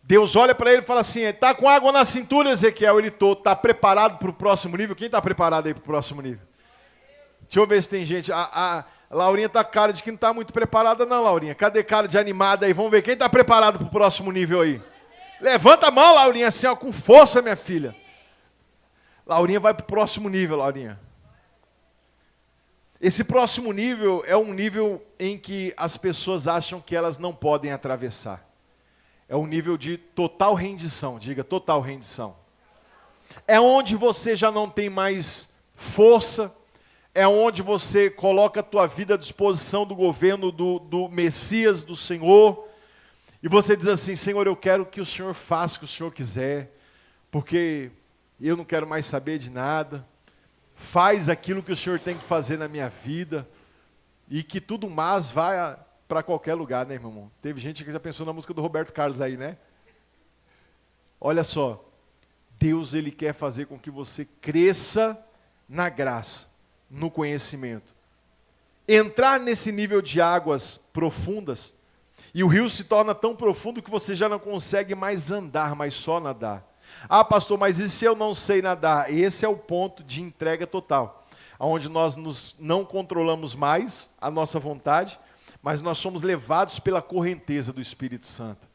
Deus olha para ele e fala assim, está com água na cintura, Ezequiel? Ele está preparado para o próximo nível? Quem está preparado aí para o próximo nível? Deixa eu ver se tem gente. A Laurinha está com cara de que não está muito preparada não, Laurinha. Cadê cara de animada aí? Vamos ver quem está preparado para o próximo nível aí. Levanta a mão, Laurinha, assim, ó, com força, minha filha. Laurinha vai para o próximo nível, Laurinha. Esse próximo nível é um nível em que as pessoas acham que elas não podem atravessar. É um nível de total rendição, diga, total rendição. É onde você já não tem mais força, é onde você coloca a tua vida à disposição do governo do Messias, do Senhor, e você diz assim, Senhor, eu quero que o Senhor faça o que o Senhor quiser, porque eu não quero mais saber de nada. Faz aquilo que o Senhor tem que fazer na minha vida, e que tudo mais vai para qualquer lugar, né, meu irmão? Teve gente que já pensou na música do Roberto Carlos aí, né? Olha só, Deus ele quer fazer com que você cresça na graça, no conhecimento. Entrar nesse nível de águas profundas, e o rio se torna tão profundo que você já não consegue mais andar, mas só nadar. Ah, pastor, mas e se eu não sei nadar? Esse é o ponto de entrega total, onde nós não controlamos mais a nossa vontade, mas nós somos levados pela correnteza do Espírito Santo.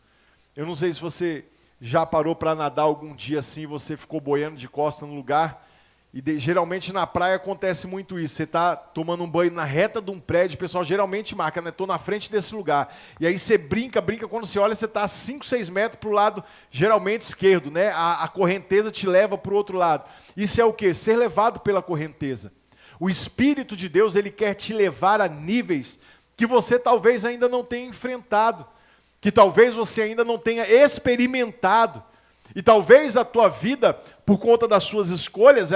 Eu não sei se você já parou para nadar algum dia assim, você ficou boiando de costa no lugar, e geralmente na praia acontece muito isso. Você está tomando um banho na reta de um prédio, o pessoal geralmente marca, né? Estou na frente desse lugar. E aí você brinca, quando você olha, você está a 5, 6 metros para o lado, geralmente esquerdo, né? A correnteza te leva para o outro lado. Isso é o quê? Ser levado pela correnteza. O Espírito de Deus, ele quer te levar a níveis que você talvez ainda não tenha enfrentado, que talvez você ainda não tenha experimentado. E talvez a tua vida, por conta das suas escolhas,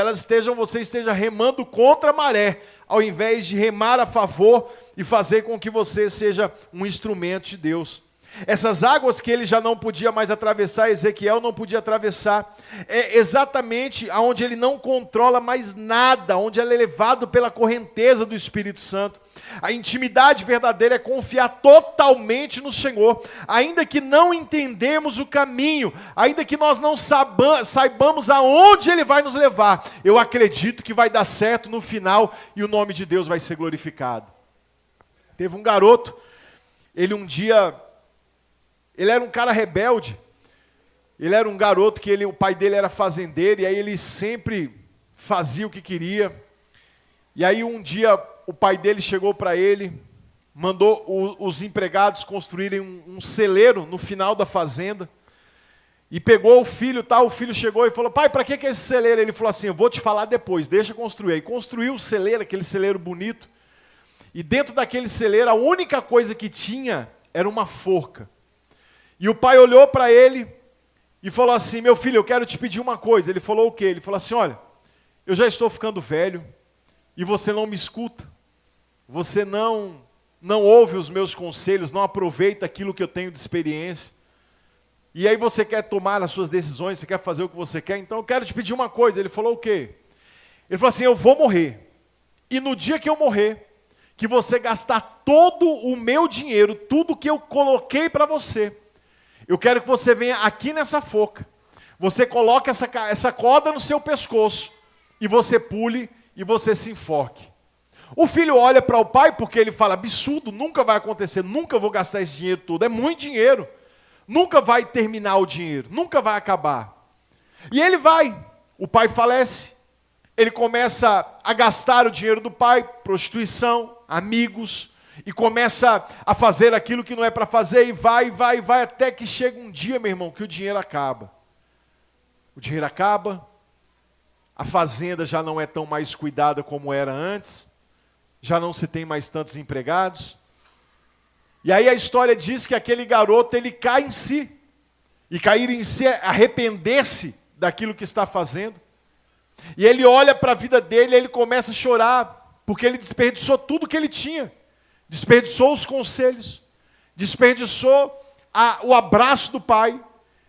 você esteja remando contra a maré, ao invés de remar a favor e fazer com que você seja um instrumento de Deus. Essas águas que ele já não podia mais atravessar, Ezequiel não podia atravessar, é exatamente onde ele não controla mais nada, onde ele é levado pela correnteza do Espírito Santo. A intimidade verdadeira é confiar totalmente no Senhor, ainda que não entendemos o caminho, ainda que nós não saibamos aonde Ele vai nos levar, eu acredito que vai dar certo no final e o nome de Deus vai ser glorificado. Teve um garoto, ele era um cara rebelde, ele era um garoto que o pai dele era fazendeiro, e aí ele sempre fazia o que queria, e aí um dia o pai dele chegou para ele, mandou os empregados construírem um celeiro no final da fazenda, e pegou o filho chegou e falou, pai, para que é esse celeiro? Ele falou assim, eu vou te falar depois, deixa construir. Aí construiu o celeiro, aquele celeiro bonito, e dentro daquele celeiro a única coisa que tinha era uma forca. E o pai olhou para ele e falou assim, meu filho, eu quero te pedir uma coisa. Ele falou o quê? Ele falou assim, olha, eu já estou ficando velho, e você não me escuta, você não ouve os meus conselhos, não aproveita aquilo que eu tenho de experiência, e aí você quer tomar as suas decisões, você quer fazer o que você quer, então eu quero te pedir uma coisa. Ele falou o quê? Ele falou assim, eu vou morrer, e no dia que eu morrer, que você gastar todo o meu dinheiro, tudo que eu coloquei para você, eu quero que você venha aqui nessa forca, você coloque essa corda no seu pescoço, e você pule, e você se enforque. O filho olha para o pai, porque ele fala, absurdo, nunca vai acontecer, nunca vou gastar esse dinheiro todo, é muito dinheiro, nunca vai terminar o dinheiro, nunca vai acabar. E ele vai, o pai falece, ele começa a gastar o dinheiro do pai, prostituição, amigos, e começa a fazer aquilo que não é para fazer, e vai, até que chega um dia, meu irmão, que o dinheiro acaba. O dinheiro acaba, a fazenda já não é tão mais cuidada como era antes, já não se tem mais tantos empregados. E aí a história diz que aquele garoto, ele cai em si. E cair em si é arrepender-se daquilo que está fazendo. E ele olha para a vida dele e ele começa a chorar, porque ele desperdiçou tudo que ele tinha. Desperdiçou os conselhos, desperdiçou o abraço do pai,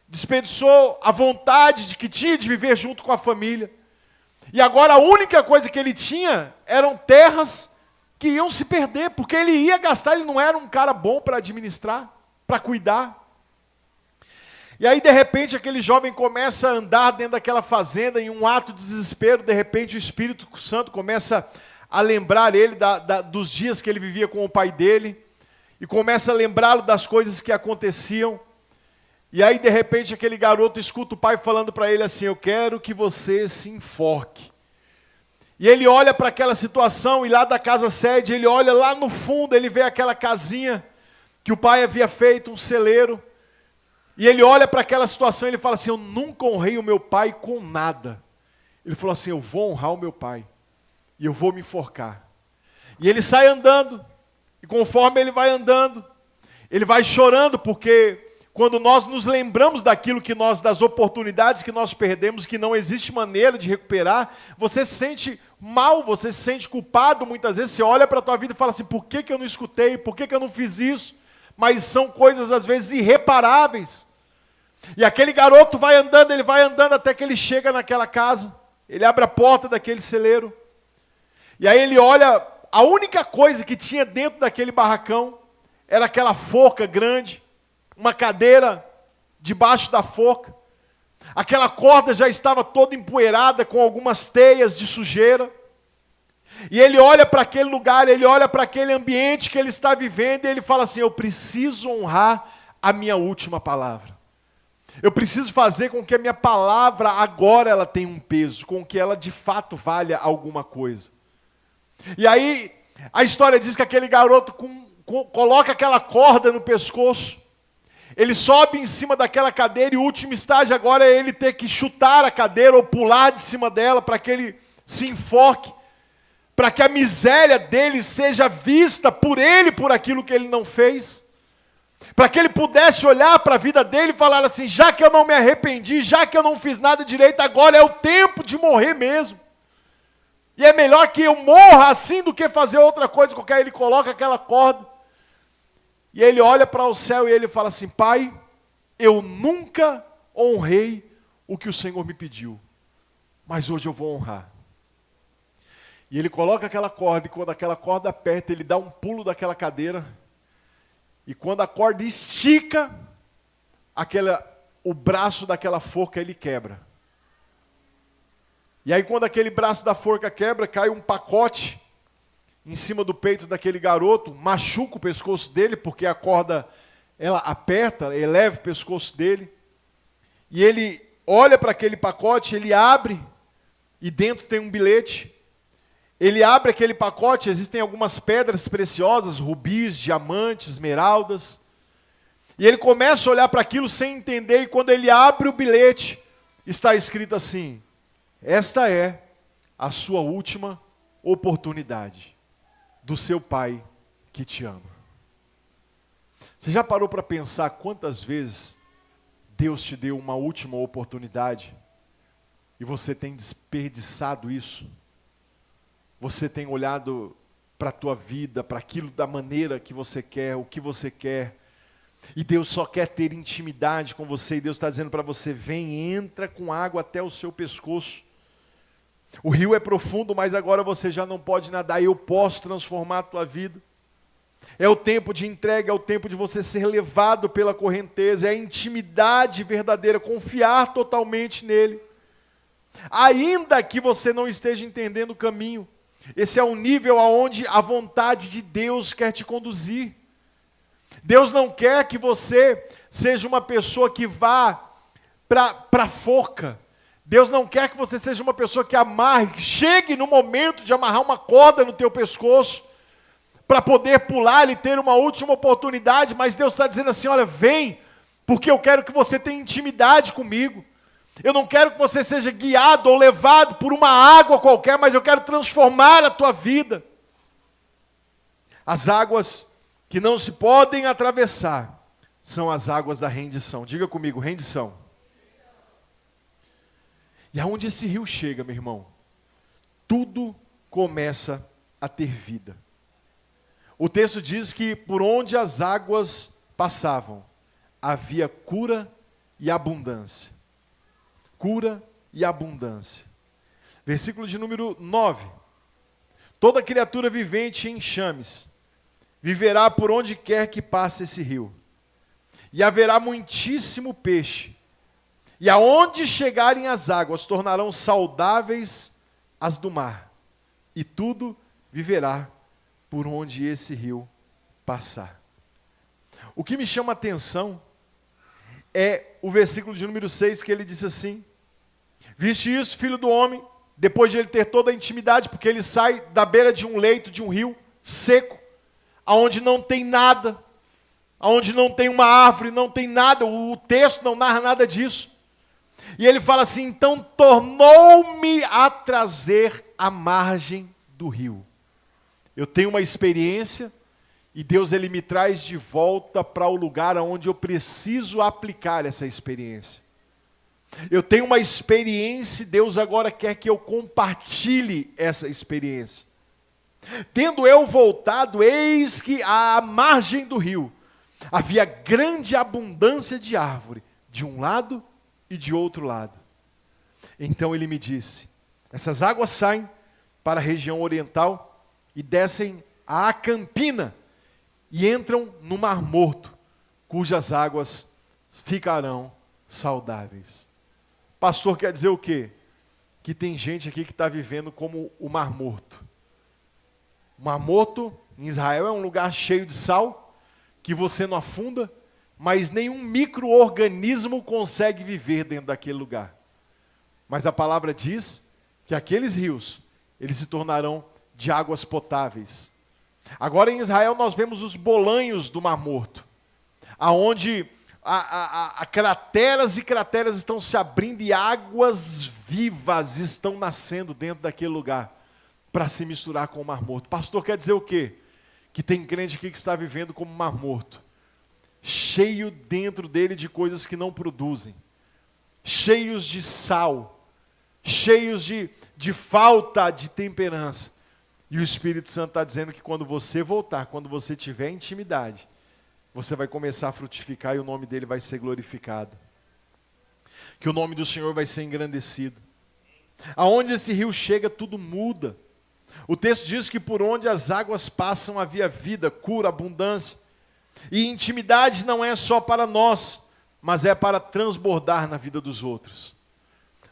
desperdiçou a vontade que tinha de viver junto com a família. E agora a única coisa que ele tinha eram terras que iam se perder, porque ele ia gastar, ele não era um cara bom para administrar, para cuidar. E aí de repente aquele jovem começa a andar dentro daquela fazenda, em um ato de desespero, de repente o Espírito Santo começa a lembrar ele dos dias que ele vivia com o pai dele, e começa a lembrá-lo das coisas que aconteciam. E aí de repente aquele garoto escuta o pai falando para ele assim, eu quero que você se enforque. E ele olha para aquela situação, e lá da casa sede, ele olha lá no fundo, ele vê aquela casinha que o pai havia feito, um celeiro. E ele olha para aquela situação e ele fala assim, eu nunca honrei o meu pai com nada. Ele falou assim, eu vou honrar o meu pai, e eu vou me enforcar. E ele sai andando, e conforme ele vai andando, ele vai chorando, porque quando nós nos lembramos das oportunidades que nós perdemos, que não existe maneira de recuperar, você se sente mal, você se sente culpado muitas vezes, você olha para a tua vida e fala assim, por que eu não escutei, por que eu não fiz isso? Mas são coisas às vezes irreparáveis. E aquele garoto vai andando até que ele chega naquela casa, ele abre a porta daquele celeiro, e aí ele olha, a única coisa que tinha dentro daquele barracão, era aquela forca grande, uma cadeira debaixo da forca, Aquela corda já estava toda empoeirada, com algumas teias de sujeira. E ele olha para aquele lugar, ele olha para aquele ambiente que ele está vivendo, e ele fala assim: eu preciso honrar a minha última palavra. Eu preciso fazer com que a minha palavra agora ela tenha um peso, com que ela de fato valha alguma coisa. E aí, a história diz que aquele garoto coloca aquela corda no pescoço, ele sobe em cima daquela cadeira, e o último estágio agora é ele ter que chutar a cadeira ou pular de cima dela para que ele se enfoque, para que a miséria dele seja vista por ele, por aquilo que ele não fez, para que ele pudesse olhar para a vida dele e falar assim: já que eu não me arrependi, já que eu não fiz nada direito, agora é o tempo de morrer mesmo. E é melhor que eu morra assim do que fazer outra coisa qualquer. Ele coloca aquela corda, e ele olha para o céu e ele fala assim: Pai, eu nunca honrei o que o Senhor me pediu, mas hoje eu vou honrar. E ele coloca aquela corda, e quando aquela corda aperta, ele dá um pulo daquela cadeira, e quando a corda estica, o braço daquela forca ele quebra. E aí quando aquele braço da forca quebra, cai um pacote em cima do peito daquele garoto, machuca o pescoço dele, porque a corda, ela aperta, eleva o pescoço dele. E ele olha para aquele pacote, ele abre, e dentro tem um bilhete. Ele abre aquele pacote, existem algumas pedras preciosas, rubis, diamantes, esmeraldas. E ele começa a olhar para aquilo sem entender, e quando ele abre o bilhete, está escrito assim: esta é a sua última oportunidade do seu pai que te ama. Você já parou para pensar quantas vezes Deus te deu uma última oportunidade e você tem desperdiçado isso? Você tem olhado para a tua vida, para aquilo da maneira que você quer, o que você quer, e Deus só quer ter intimidade com você, e Deus está dizendo para você: vem, entra com água até o seu pescoço. O rio é profundo, mas agora você já não pode nadar, e eu posso transformar a tua vida. É o tempo de entrega, é o tempo de você ser levado pela correnteza, é a intimidade verdadeira, confiar totalmente nele. Ainda que você não esteja entendendo o caminho, esse é o nível aonde a vontade de Deus quer te conduzir. Deus não quer que você seja uma pessoa que vá para a forca. Deus não quer que você seja uma pessoa que amarre, que chegue no momento de amarrar uma corda no teu pescoço, para poder pular e ter uma última oportunidade, mas Deus está dizendo assim: olha, vem, porque eu quero que você tenha intimidade comigo. Eu não quero que você seja guiado ou levado por uma água qualquer, mas eu quero transformar a tua vida. As águas que não se podem atravessar são as águas da rendição. Diga comigo: rendição. E aonde esse rio chega, meu irmão, tudo começa a ter vida. O texto diz que por onde as águas passavam, havia cura e abundância. Cura e abundância. Versículo de número 9. Toda criatura vivente em enxames viverá por onde quer que passe esse rio. E haverá muitíssimo peixe. E aonde chegarem as águas, tornarão saudáveis as do mar. E tudo viverá por onde esse rio passar. O que me chama a atenção é o versículo de número 6, que ele diz assim: viste isso, filho do homem, depois de ele ter toda a intimidade, porque ele sai da beira de um leito, de um rio seco, aonde não tem nada, aonde não tem uma árvore, não tem nada, o texto não narra nada disso. E ele fala assim: então tornou-me a trazer à margem do rio. Eu tenho uma experiência, e Deus ele me traz de volta para o lugar onde eu preciso aplicar essa experiência. Eu tenho uma experiência, e Deus agora quer que eu compartilhe essa experiência. Tendo eu voltado, eis que à margem do rio havia grande abundância de árvore, de um lado e de outro lado. Então ele me disse: essas águas saem para a região oriental e descem à Campina e entram no Mar Morto, cujas águas ficarão saudáveis. Pastor, quer dizer o quê? Que tem gente aqui que está vivendo como o Mar Morto. O Mar Morto, em Israel, é um lugar cheio de sal, que você não afunda, mas nenhum micro-organismo consegue viver dentro daquele lugar. Mas a palavra diz que aqueles rios, eles se tornarão de águas potáveis. Agora em Israel nós vemos os bolanhos do Mar Morto, aonde crateras e crateras estão se abrindo e águas vivas estão nascendo dentro daquele lugar para se misturar com o Mar Morto. Pastor, quer dizer o quê? Que tem crente aqui que está vivendo como Mar Morto, cheio dentro dele de coisas que não produzem, cheios de sal, cheios de falta de temperança. E o Espírito Santo está dizendo que quando você voltar, quando você tiver intimidade, você vai começar a frutificar e o nome dele vai ser glorificado. Que o nome do Senhor vai ser engrandecido. Aonde esse rio chega, tudo muda. O texto diz que por onde as águas passam havia vida, cura, abundância. E intimidade não é só para nós, mas é para transbordar na vida dos outros.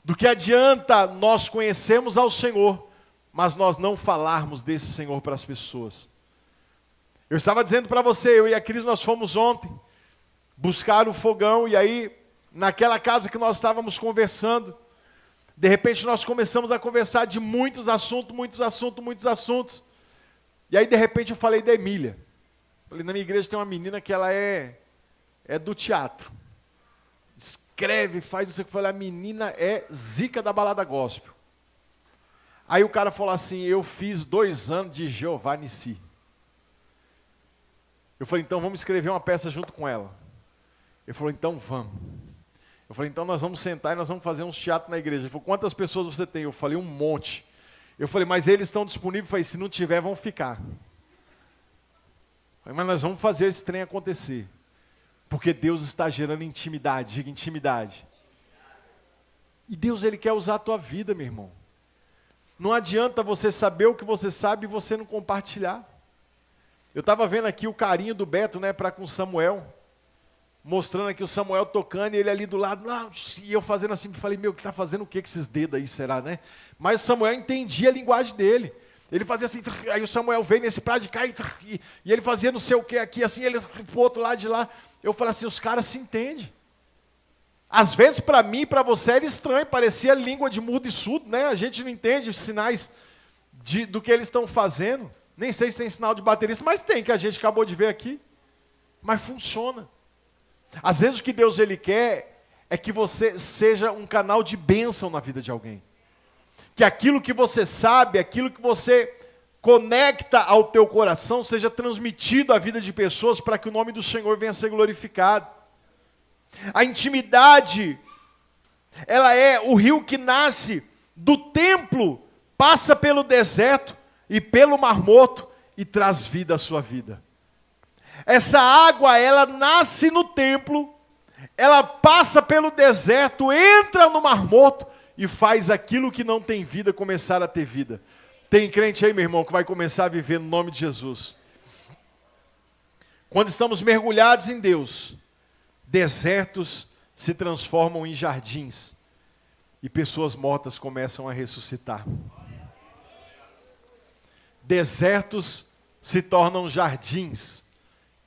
Do que adianta nós conhecermos ao Senhor, mas nós não falarmos desse Senhor para as pessoas. Eu estava dizendo para você, eu e a Cris, nós fomos ontem buscar o fogão, e aí, naquela casa que nós estávamos conversando, de repente nós começamos a conversar de muitos assuntos. E aí, de repente, eu falei da Emília. Falei, na minha igreja tem uma menina que ela é do teatro. Escreve, faz isso. Eu falei, a menina é zica da balada gospel. Aí o cara falou assim, eu fiz 2 anos de Jeová Nissi. Eu falei, então vamos escrever uma peça junto com ela. Ele falou, então vamos. Eu falei, então nós vamos sentar e nós vamos fazer uns teatros na igreja. Ele falou, quantas pessoas você tem? Eu falei, um monte. Eu falei, mas eles estão disponíveis? Eu falei, se não tiver, vão ficar. Eu falei, mas nós vamos fazer esse trem acontecer. Porque Deus está gerando intimidade, diga intimidade. E Deus, Ele quer usar a tua vida, meu irmão. Não adianta você saber o que você sabe e você não compartilhar. Eu estava vendo aqui o carinho do Beto, né, para com Samuel, mostrando aqui o Samuel tocando e ele ali do lado, e eu fazendo assim, falei, meu, que está fazendo o que com esses dedos aí, será, né? Mas o Samuel entendia a linguagem dele. Ele fazia assim, aí o Samuel veio nesse prato de cá e ele fazia não sei o que aqui, assim, ele pro outro lado de lá. Eu falei assim, os caras se entendem. Às vezes para mim e para você era estranho, parecia língua de mudo e surdo, né? A gente não entende os sinais do que eles estão fazendo. Nem sei se tem sinal de baterista, mas tem, que a gente acabou de ver aqui. Mas funciona. Às vezes o que Deus Ele quer é que você seja um canal de bênção na vida de alguém. Que aquilo que você sabe, aquilo que você conecta ao teu coração, seja transmitido à vida de pessoas para que o nome do Senhor venha a ser glorificado. A intimidade, ela é o rio que nasce do templo, passa pelo deserto e pelo Mar Morto e traz vida à sua vida. Essa água, ela nasce no templo, ela passa pelo deserto, entra no Mar Morto e faz aquilo que não tem vida começar a ter vida. Tem crente aí, meu irmão, que vai começar a viver no nome de Jesus. Quando estamos mergulhados em Deus, desertos se transformam em jardins e pessoas mortas começam a ressuscitar. Desertos se tornam jardins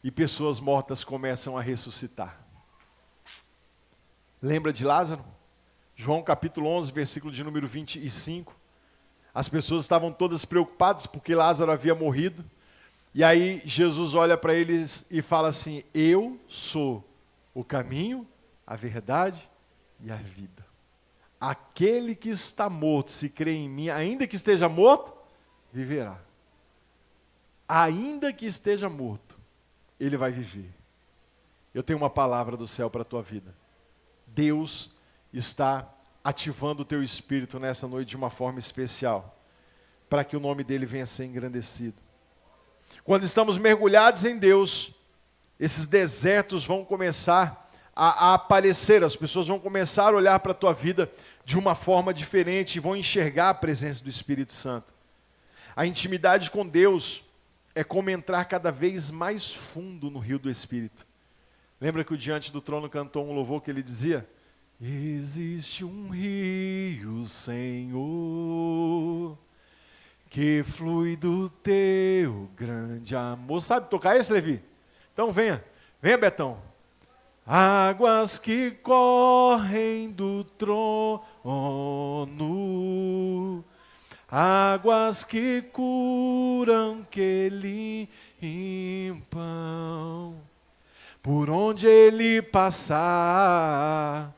e pessoas mortas começam a ressuscitar. Lembra de Lázaro? João capítulo 11, versículo de número 25. As pessoas estavam todas preocupadas porque Lázaro havia morrido. E aí Jesus olha para eles e fala assim, eu sou o caminho, a verdade e a vida. Aquele que está morto, se crê em mim, ainda que esteja morto, viverá. Ainda que esteja morto, ele vai viver. Eu tenho uma palavra do céu para a tua vida. Deus está ativando o teu espírito nessa noite de uma forma especial, para que o nome dele venha a ser engrandecido. Quando estamos mergulhados em Deus, esses desertos vão começar a aparecer, as pessoas vão começar a olhar para a tua vida de uma forma diferente e vão enxergar a presença do Espírito Santo. A intimidade com Deus é como entrar cada vez mais fundo no rio do Espírito. Lembra que o Diante do Trono cantou um louvor que ele dizia Existe um rio, Senhor, que flui do teu grande amor. Sabe tocar esse, Levi? Então venha, venha, Betão. Águas que correm do trono, águas que curam, que limpam, por onde ele passar,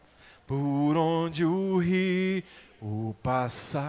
por onde o rio passar.